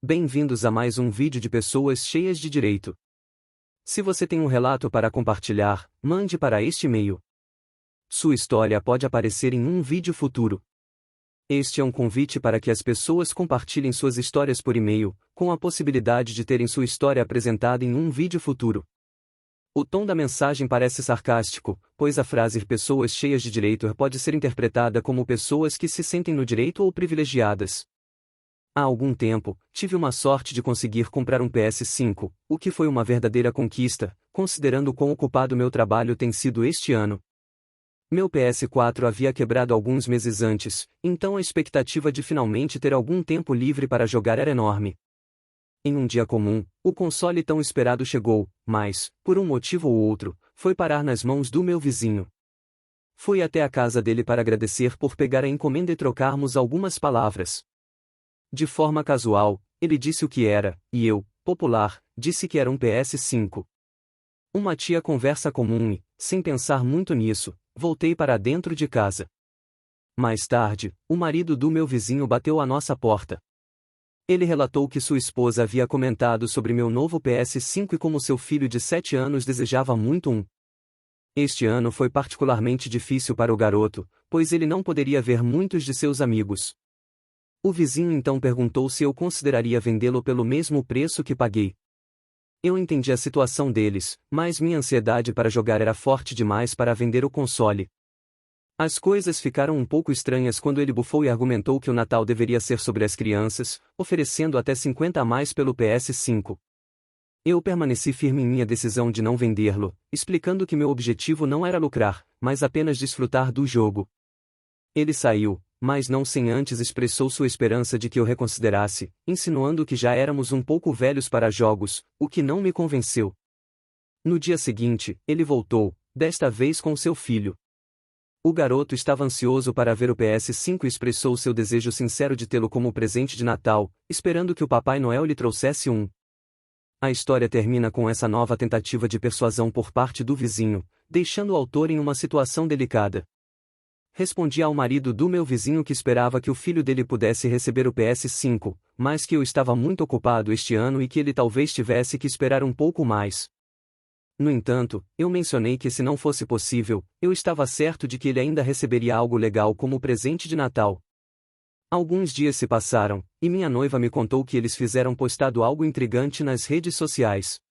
Bem-vindos a mais um vídeo de pessoas cheias de direito. Se você tem um relato para compartilhar, mande para este e-mail. Sua história pode aparecer em um vídeo futuro. Este é um convite para que as pessoas compartilhem suas histórias por e-mail, com a possibilidade de terem sua história apresentada em um vídeo futuro. O tom da mensagem parece sarcástico, pois a frase pessoas cheias de direito pode ser interpretada como pessoas que se sentem no direito ou privilegiadas. Há algum tempo, tive uma sorte de conseguir comprar um PS5, o que foi uma verdadeira conquista, considerando quão ocupado meu trabalho tem sido este ano. Meu PS4 havia quebrado alguns meses antes, então a expectativa de finalmente ter algum tempo livre para jogar era enorme. Em um dia comum, o console tão esperado chegou, mas, por um motivo ou outro, foi parar nas mãos do meu vizinho. Fui até a casa dele para agradecer por pegar a encomenda e trocarmos algumas palavras. De forma casual, ele disse o que era, e eu, popular, disse que era um PS5. Uma tia conversa comum e, sem pensar muito nisso, voltei para dentro de casa. Mais tarde, o marido do meu vizinho bateu à nossa porta. Ele relatou que sua esposa havia comentado sobre meu novo PS5 e como seu filho de 7 anos desejava muito um. Este ano foi particularmente difícil para o garoto, pois ele não poderia ver muitos de seus amigos. O vizinho então perguntou se eu consideraria vendê-lo pelo mesmo preço que paguei. Eu entendi a situação deles, mas minha ansiedade para jogar era forte demais para vender o console. As coisas ficaram um pouco estranhas quando ele bufou e argumentou que o Natal deveria ser sobre as crianças, oferecendo até 50 a mais pelo PS5. Eu permaneci firme em minha decisão de não vendê-lo, explicando que meu objetivo não era lucrar, mas apenas desfrutar do jogo. Ele saiu, mas não sem antes expressou sua esperança de que eu reconsiderasse, insinuando que já éramos um pouco velhos para jogos, o que não me convenceu. No dia seguinte, ele voltou, desta vez com seu filho. O garoto estava ansioso para ver o PS5 e expressou seu desejo sincero de tê-lo como presente de Natal, esperando que o Papai Noel lhe trouxesse um. A história termina com essa nova tentativa de persuasão por parte do vizinho, deixando o autor em uma situação delicada. Respondi ao marido do meu vizinho que esperava que o filho dele pudesse receber o PS5, mas que eu estava muito ocupado este ano e que ele talvez tivesse que esperar um pouco mais. No entanto, eu mencionei que se não fosse possível, eu estava certo de que ele ainda receberia algo legal como presente de Natal. Alguns dias se passaram, e minha noiva me contou que eles fizeram postado algo intrigante nas redes sociais.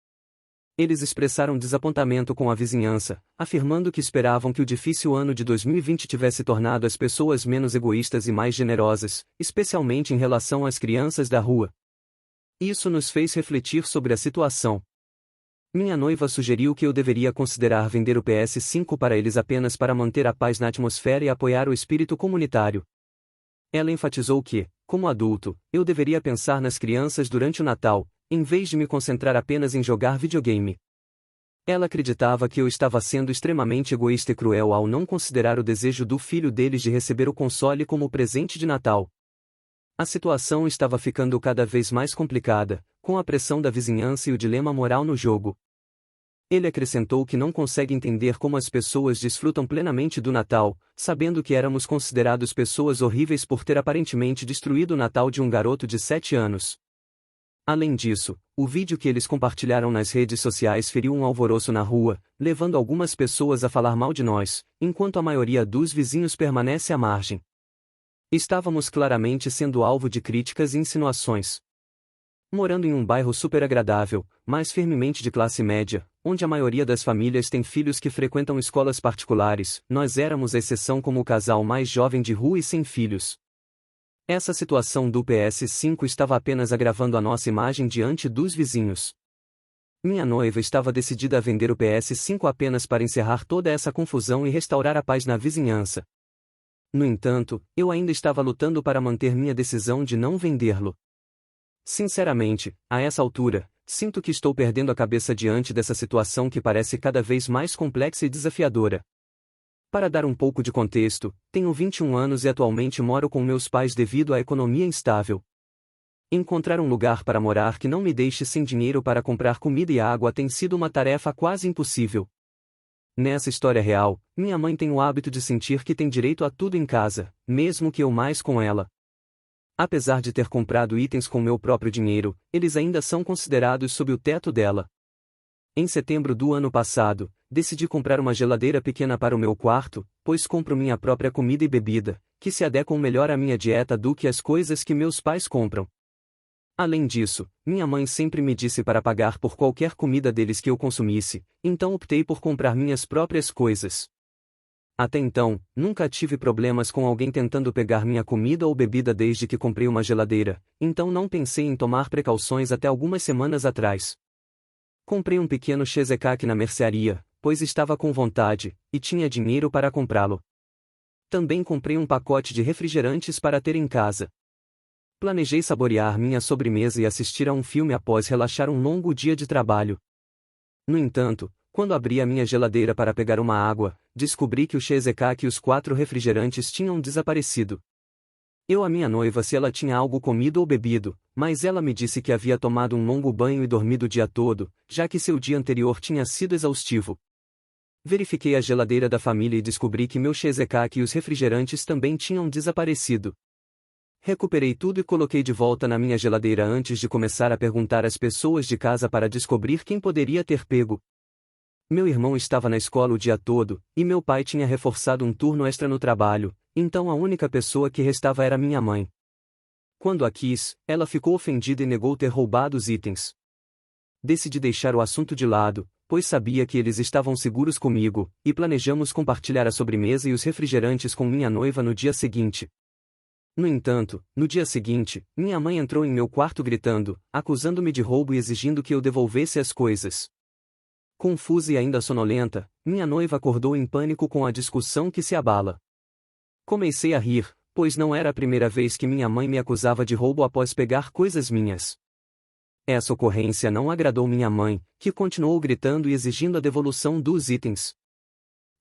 Eles expressaram desapontamento com a vizinhança, afirmando que esperavam que o difícil ano de 2020 tivesse tornado as pessoas menos egoístas e mais generosas, especialmente em relação às crianças da rua. Isso nos fez refletir sobre a situação. Minha noiva sugeriu que eu deveria considerar vender o PS5 para eles apenas para manter a paz na atmosfera e apoiar o espírito comunitário. Ela enfatizou que, como adulto, eu deveria pensar nas crianças durante o Natal, em vez de me concentrar apenas em jogar videogame. Ela acreditava que eu estava sendo extremamente egoísta e cruel ao não considerar o desejo do filho deles de receber o console como presente de Natal. A situação estava ficando cada vez mais complicada, com a pressão da vizinhança e o dilema moral no jogo. Ele acrescentou que não consegue entender como as pessoas desfrutam plenamente do Natal, sabendo que éramos considerados pessoas horríveis por ter aparentemente destruído o Natal de um garoto de 7 anos. Além disso, o vídeo que eles compartilharam nas redes sociais feriu um alvoroço na rua, levando algumas pessoas a falar mal de nós, enquanto a maioria dos vizinhos permanece à margem. Estávamos claramente sendo alvo de críticas e insinuações. Morando em um bairro super agradável, mas firmemente de classe média, onde a maioria das famílias tem filhos que frequentam escolas particulares, nós éramos a exceção como o casal mais jovem de rua e sem filhos. Essa situação do PS5 estava apenas agravando a nossa imagem diante dos vizinhos. Minha noiva estava decidida a vender o PS5 apenas para encerrar toda essa confusão e restaurar a paz na vizinhança. No entanto, eu ainda estava lutando para manter minha decisão de não vendê-lo. Sinceramente, a essa altura, sinto que estou perdendo a cabeça diante dessa situação que parece cada vez mais complexa e desafiadora. Para dar um pouco de contexto, tenho 21 anos e atualmente moro com meus pais devido à economia instável. Encontrar um lugar para morar que não me deixe sem dinheiro para comprar comida e água tem sido uma tarefa quase impossível. Nessa história real, minha mãe tem o hábito de sentir que tem direito a tudo em casa, mesmo que eu mais com ela. Apesar de ter comprado itens com meu próprio dinheiro, eles ainda são considerados sob o teto dela. Em setembro do ano passado, decidi comprar uma geladeira pequena para o meu quarto, pois compro minha própria comida e bebida, que se adequam melhor à minha dieta do que as coisas que meus pais compram. Além disso, minha mãe sempre me disse para pagar por qualquer comida deles que eu consumisse, então optei por comprar minhas próprias coisas. Até então, nunca tive problemas com alguém tentando pegar minha comida ou bebida desde que comprei uma geladeira, então não pensei em tomar precauções até algumas semanas atrás. Comprei um pequeno cheesecake na mercearia, pois estava com vontade, e tinha dinheiro para comprá-lo. Também comprei um pacote de refrigerantes para ter em casa. Planejei saborear minha sobremesa e assistir a um filme após relaxar um longo dia de trabalho. No entanto, quando abri a minha geladeira para pegar uma água, descobri que o cheesecake e os 4 refrigerantes tinham desaparecido. Eu a minha noiva se ela tinha algo comido ou bebido, mas ela me disse que havia tomado um longo banho e dormido o dia todo, já que seu dia anterior tinha sido exaustivo. Verifiquei a geladeira da família e descobri que meu cheesecake e os refrigerantes também tinham desaparecido. Recuperei tudo e coloquei de volta na minha geladeira antes de começar a perguntar às pessoas de casa para descobrir quem poderia ter pego. Meu irmão estava na escola o dia todo, e meu pai tinha reforçado um turno extra no trabalho, então a única pessoa que restava era minha mãe. Quando a quis, ela ficou ofendida e negou ter roubado os itens. Decidi deixar o assunto de lado, pois sabia que eles estavam seguros comigo, e planejamos compartilhar a sobremesa e os refrigerantes com minha noiva no dia seguinte. No entanto, no dia seguinte, minha mãe entrou em meu quarto gritando, acusando-me de roubo e exigindo que eu devolvesse as coisas. Confusa e ainda sonolenta, minha noiva acordou em pânico com a discussão que se abala. Comecei a rir, pois não era a primeira vez que minha mãe me acusava de roubo após pegar coisas minhas. Essa ocorrência não agradou minha mãe, que continuou gritando e exigindo a devolução dos itens.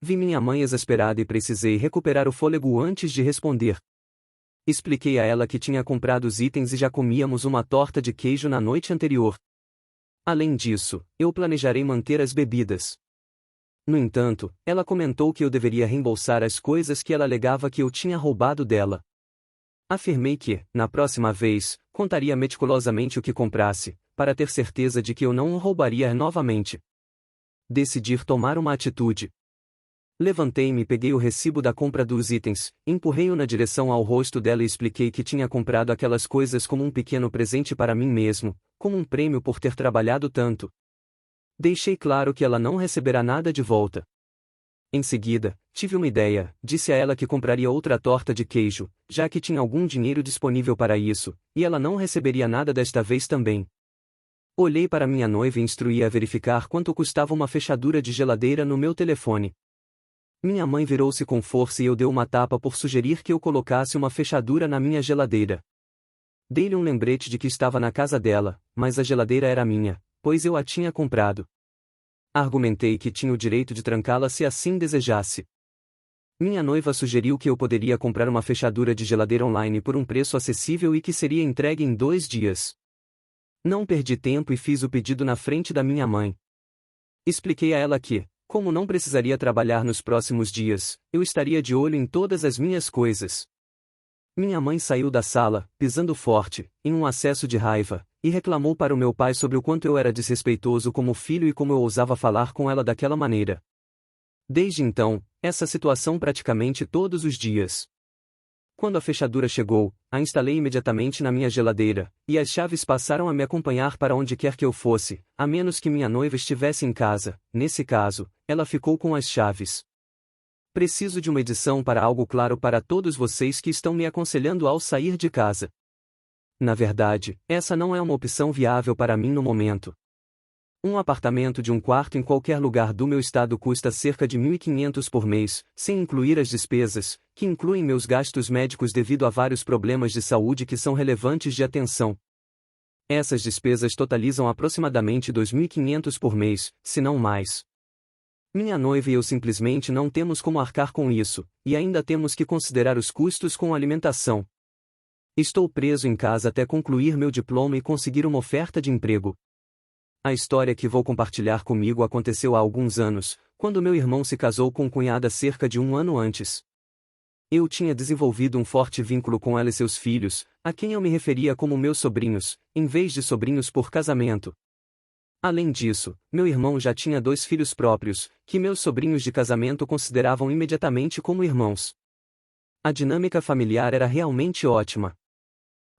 Vi minha mãe exasperada e precisei recuperar o fôlego antes de responder. Expliquei a ela que tinha comprado os itens e já comíamos uma torta de queijo na noite anterior. Além disso, eu planejarei manter as bebidas. No entanto, ela comentou que eu deveria reembolsar as coisas que ela alegava que eu tinha roubado dela. Afirmei que, na próxima vez, contaria meticulosamente o que comprasse, para ter certeza de que eu não o roubaria novamente. Decidi tomar uma atitude. Levantei-me e peguei o recibo da compra dos itens, empurrei-o na direção ao rosto dela e expliquei que tinha comprado aquelas coisas como um pequeno presente para mim mesmo, como um prêmio por ter trabalhado tanto. Deixei claro que ela não receberá nada de volta. Em seguida, tive uma ideia, disse a ela que compraria outra torta de queijo, já que tinha algum dinheiro disponível para isso, e ela não receberia nada desta vez também. Olhei para minha noiva e instruí-a a verificar quanto custava uma fechadura de geladeira no meu telefone. Minha mãe virou-se com força e eu dei uma tapa por sugerir que eu colocasse uma fechadura na minha geladeira. Dei-lhe um lembrete de que estava na casa dela, mas a geladeira era minha, pois eu a tinha comprado. Argumentei que tinha o direito de trancá-la se assim desejasse. Minha noiva sugeriu que eu poderia comprar uma fechadura de geladeira online por um preço acessível e que seria entregue em 2 dias. Não perdi tempo e fiz o pedido na frente da minha mãe. Expliquei a ela que, como não precisaria trabalhar nos próximos dias, eu estaria de olho em todas as minhas coisas. Minha mãe saiu da sala, pisando forte, em um acesso de raiva, e reclamou para o meu pai sobre o quanto eu era desrespeitoso como filho e como eu ousava falar com ela daquela maneira. Desde então, essa situação praticamente todos os dias. Quando a fechadura chegou, a instalei imediatamente na minha geladeira, e as chaves passaram a me acompanhar para onde quer que eu fosse, a menos que minha noiva estivesse em casa. Nesse caso, ela ficou com as chaves. Preciso de uma edição para algo claro para todos vocês que estão me aconselhando ao sair de casa. Na verdade, essa não é uma opção viável para mim no momento. Um apartamento de um quarto em qualquer lugar do meu estado custa cerca de R$ 1.500 por mês, sem incluir as despesas, que incluem meus gastos médicos devido a vários problemas de saúde que são relevantes de atenção. Essas despesas totalizam aproximadamente R$ 2.500 por mês, se não mais. Minha noiva e eu simplesmente não temos como arcar com isso, e ainda temos que considerar os custos com alimentação. Estou preso em casa até concluir meu diploma e conseguir uma oferta de emprego. A história que vou compartilhar comigo aconteceu há alguns anos, quando meu irmão se casou com cunhada cerca de 1 ano antes. Eu tinha desenvolvido um forte vínculo com ela e seus filhos, a quem eu me referia como meus sobrinhos, em vez de sobrinhos por casamento. Além disso, meu irmão já tinha 2 filhos próprios, que meus sobrinhos de casamento consideravam imediatamente como irmãos. A dinâmica familiar era realmente ótima.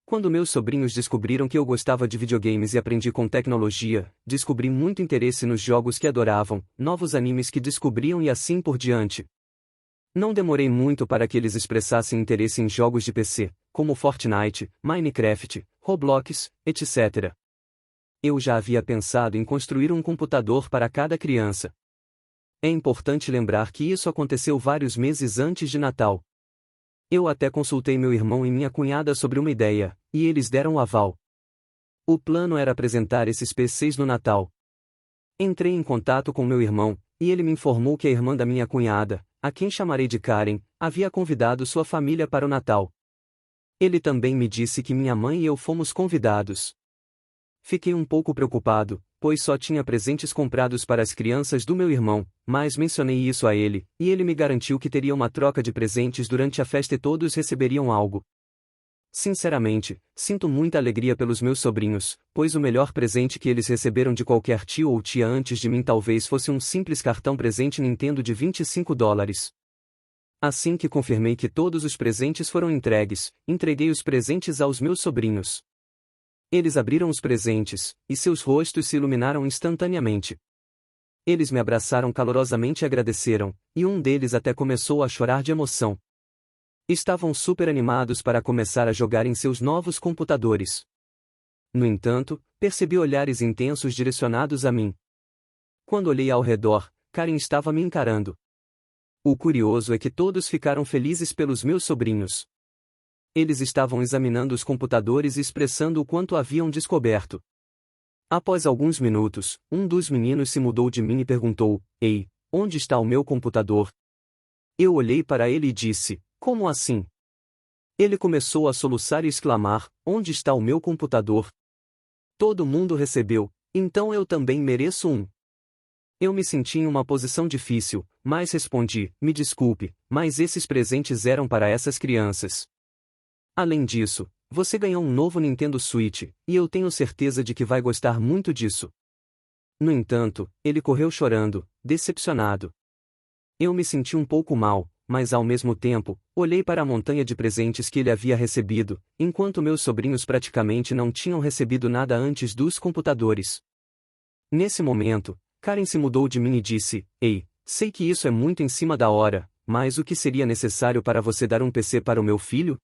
Quando meus sobrinhos descobriram que eu gostava de videogames e aprendi com tecnologia, descobri muito interesse nos jogos que adoravam, novos animes que descobriam e assim por diante. Não demorei muito para que eles expressassem interesse em jogos de PC, como Fortnite, Minecraft, Roblox, etc. Eu já havia pensado em construir um computador para cada criança. É importante lembrar que isso aconteceu vários meses antes de Natal. Eu até consultei meu irmão e minha cunhada sobre uma ideia, e eles deram o aval. O plano era apresentar esses PCs no Natal. Entrei em contato com meu irmão, e ele me informou que a irmã da minha cunhada, a quem chamarei de Karen, havia convidado sua família para o Natal. Ele também me disse que minha mãe e eu fomos convidados. Fiquei um pouco preocupado, pois só tinha presentes comprados para as crianças do meu irmão, mas mencionei isso a ele, e ele me garantiu que teria uma troca de presentes durante a festa e todos receberiam algo. Sinceramente, sinto muita alegria pelos meus sobrinhos, pois o melhor presente que eles receberam de qualquer tio ou tia antes de mim talvez fosse um simples cartão presente Nintendo de $25. Assim que confirmei que todos os presentes foram entregues, entreguei os presentes aos meus sobrinhos. Eles abriram os presentes, e seus rostos se iluminaram instantaneamente. Eles me abraçaram calorosamente e agradeceram, e um deles até começou a chorar de emoção. Estavam super animados para começar a jogar em seus novos computadores. No entanto, percebi olhares intensos direcionados a mim. Quando olhei ao redor, Karen estava me encarando. O curioso é que todos ficaram felizes pelos meus sobrinhos. Eles estavam examinando os computadores e expressando o quanto haviam descoberto. Após alguns minutos, um dos meninos se mudou de mim e perguntou: "Ei, onde está o meu computador?" Eu olhei para ele e disse: "Como assim?" Ele começou a soluçar e exclamar: "Onde está o meu computador? Todo mundo recebeu, então eu também mereço um." Eu me senti em uma posição difícil, mas respondi: "Me desculpe, mas esses presentes eram para essas crianças. Além disso, você ganhou um novo Nintendo Switch, e eu tenho certeza de que vai gostar muito disso." No entanto, ele correu chorando, decepcionado. Eu me senti um pouco mal, mas ao mesmo tempo, olhei para a montanha de presentes que ele havia recebido, enquanto meus sobrinhos praticamente não tinham recebido nada antes dos computadores. Nesse momento, Karen se mudou de mim e disse: "Ei, sei que isso é muito em cima da hora, mas o que seria necessário para você dar um PC para o meu filho?"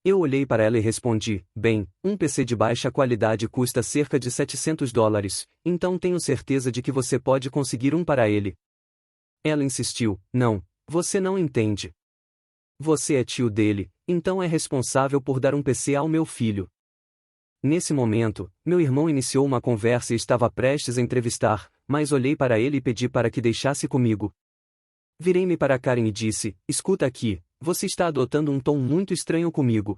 Eu olhei para ela e respondi: "Bem, um PC de baixa qualidade custa cerca de $700, então tenho certeza de que você pode conseguir um para ele." Ela insistiu: "Não, você não entende. Você é tio dele, então é responsável por dar um PC ao meu filho." Nesse momento, meu irmão iniciou uma conversa e estava prestes a entrevistar, mas olhei para ele e pedi para que deixasse comigo. Virei-me para Karen e disse: "Escuta aqui, você está adotando um tom muito estranho comigo.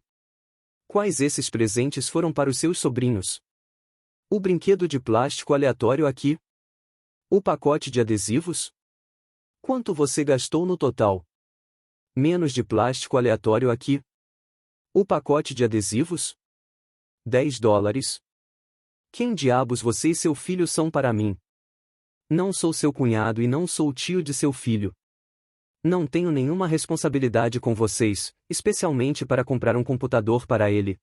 Quais esses presentes foram para os seus sobrinhos? O brinquedo de plástico aleatório aqui? O pacote de adesivos? Quanto você gastou no total? Menos de plástico aleatório aqui? O pacote de adesivos? $10. Quem diabos você e seu filho são para mim? Não sou seu cunhado e não sou o tio de seu filho. Não tenho nenhuma responsabilidade com vocês, especialmente para comprar um computador para ele."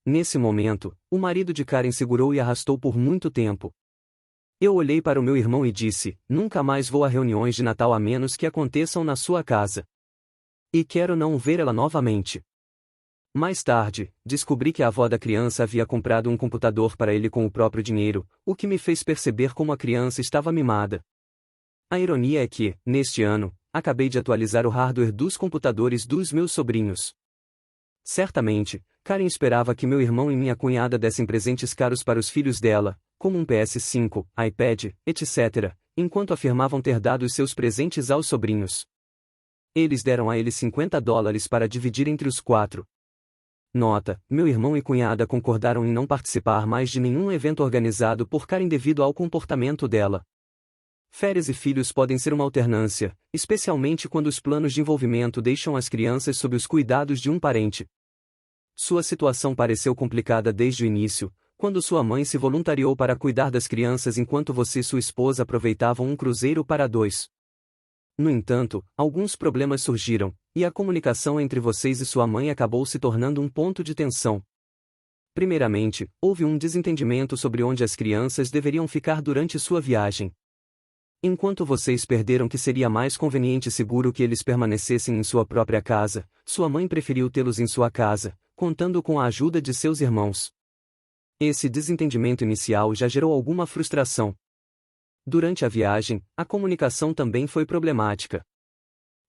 Nesse momento, o marido de Karen segurou e arrastou por muito tempo. Eu olhei para o meu irmão e disse: "Nunca mais vou a reuniões de Natal a menos que aconteçam na sua casa. E quero não ver ela novamente." Mais tarde, descobri que a avó da criança havia comprado um computador para ele com o próprio dinheiro, o que me fez perceber como a criança estava mimada. A ironia é que, neste ano, acabei de atualizar o hardware dos computadores dos meus sobrinhos. Certamente, Karen esperava que meu irmão e minha cunhada dessem presentes caros para os filhos dela, como um PS5, iPad, etc., enquanto afirmavam ter dado os seus presentes aos sobrinhos. Eles deram a ele $50 para dividir entre os 4. Nota: meu irmão e cunhada concordaram em não participar mais de nenhum evento organizado por Karen devido ao comportamento dela. Férias e filhos podem ser uma alternância, especialmente quando os planos de envolvimento deixam as crianças sob os cuidados de um parente. Sua situação pareceu complicada desde o início, quando sua mãe se voluntariou para cuidar das crianças enquanto você e sua esposa aproveitavam um cruzeiro para dois. No entanto, alguns problemas surgiram, e a comunicação entre vocês e sua mãe acabou se tornando um ponto de tensão. Primeiramente, houve um desentendimento sobre onde as crianças deveriam ficar durante sua viagem. Enquanto vocês perderam que seria mais conveniente e seguro que eles permanecessem em sua própria casa, sua mãe preferiu tê-los em sua casa, contando com a ajuda de seus irmãos. Esse desentendimento inicial já gerou alguma frustração. Durante a viagem, a comunicação também foi problemática.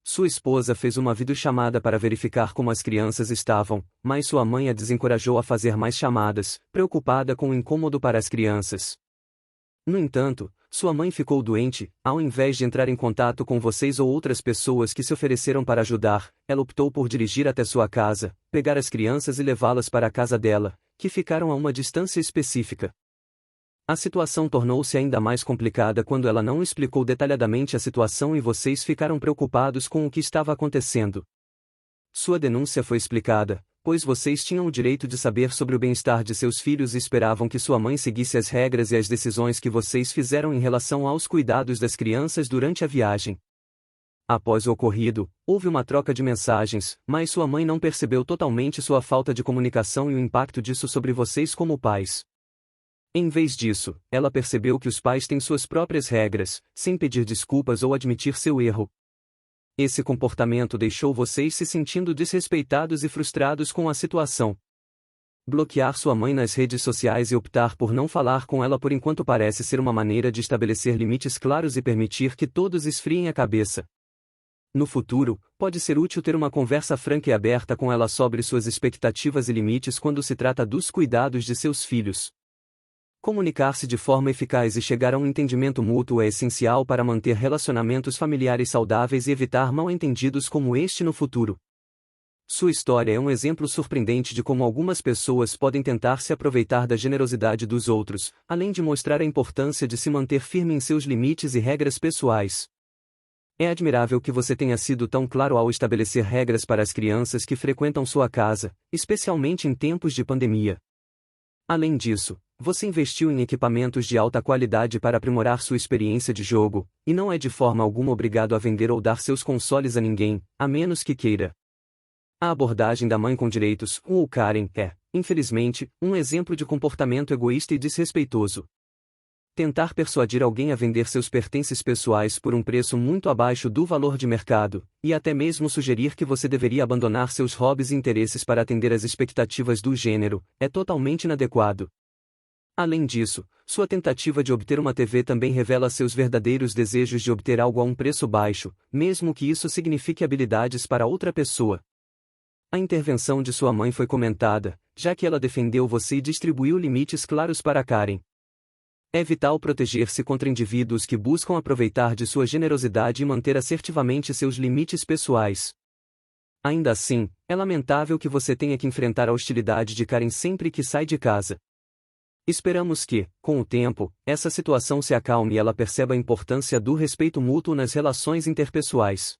Sua esposa fez uma videochamada para verificar como as crianças estavam, mas sua mãe a desencorajou a fazer mais chamadas, preocupada com o incômodo para as crianças. No entanto, sua mãe ficou doente. Ao invés de entrar em contato com vocês ou outras pessoas que se ofereceram para ajudar, ela optou por dirigir até sua casa, pegar as crianças e levá-las para a casa dela, que ficaram a uma distância específica. A situação tornou-se ainda mais complicada quando ela não explicou detalhadamente a situação e vocês ficaram preocupados com o que estava acontecendo. Sua denúncia foi explicada, pois vocês tinham o direito de saber sobre o bem-estar de seus filhos e esperavam que sua mãe seguisse as regras e as decisões que vocês fizeram em relação aos cuidados das crianças durante a viagem. Após o ocorrido, houve uma troca de mensagens, mas sua mãe não percebeu totalmente sua falta de comunicação e o impacto disso sobre vocês como pais. Em vez disso, ela percebeu que os pais têm suas próprias regras, sem pedir desculpas ou admitir seu erro. Esse comportamento deixou vocês se sentindo desrespeitados e frustrados com a situação. Bloquear sua mãe nas redes sociais e optar por não falar com ela por enquanto parece ser uma maneira de estabelecer limites claros e permitir que todos esfriem a cabeça. No futuro, pode ser útil ter uma conversa franca e aberta com ela sobre suas expectativas e limites quando se trata dos cuidados de seus filhos. Comunicar-se de forma eficaz e chegar a um entendimento mútuo é essencial para manter relacionamentos familiares saudáveis e evitar mal-entendidos como este no futuro. Sua história é um exemplo surpreendente de como algumas pessoas podem tentar se aproveitar da generosidade dos outros, além de mostrar a importância de se manter firme em seus limites e regras pessoais. É admirável que você tenha sido tão claro ao estabelecer regras para as crianças que frequentam sua casa, especialmente em tempos de pandemia. Além disso, você investiu em equipamentos de alta qualidade para aprimorar sua experiência de jogo, e não é de forma alguma obrigado a vender ou dar seus consoles a ninguém, a menos que queira. A abordagem da mãe com direitos, ou Karen, é, infelizmente, um exemplo de comportamento egoísta e desrespeitoso. Tentar persuadir alguém a vender seus pertences pessoais por um preço muito abaixo do valor de mercado, e até mesmo sugerir que você deveria abandonar seus hobbies e interesses para atender às expectativas do gênero, é totalmente inadequado. Além disso, sua tentativa de obter uma TV também revela seus verdadeiros desejos de obter algo a um preço baixo, mesmo que isso signifique habilidades para outra pessoa. A intervenção de sua mãe foi comentada, já que ela defendeu você e distribuiu limites claros para Karen. É vital proteger-se contra indivíduos que buscam aproveitar de sua generosidade e manter assertivamente seus limites pessoais. Ainda assim, é lamentável que você tenha que enfrentar a hostilidade de Karen sempre que sai de casa. Esperamos que, com o tempo, essa situação se acalme e ela perceba a importância do respeito mútuo nas relações interpessoais.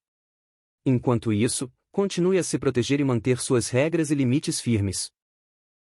Enquanto isso, continue a se proteger e manter suas regras e limites firmes.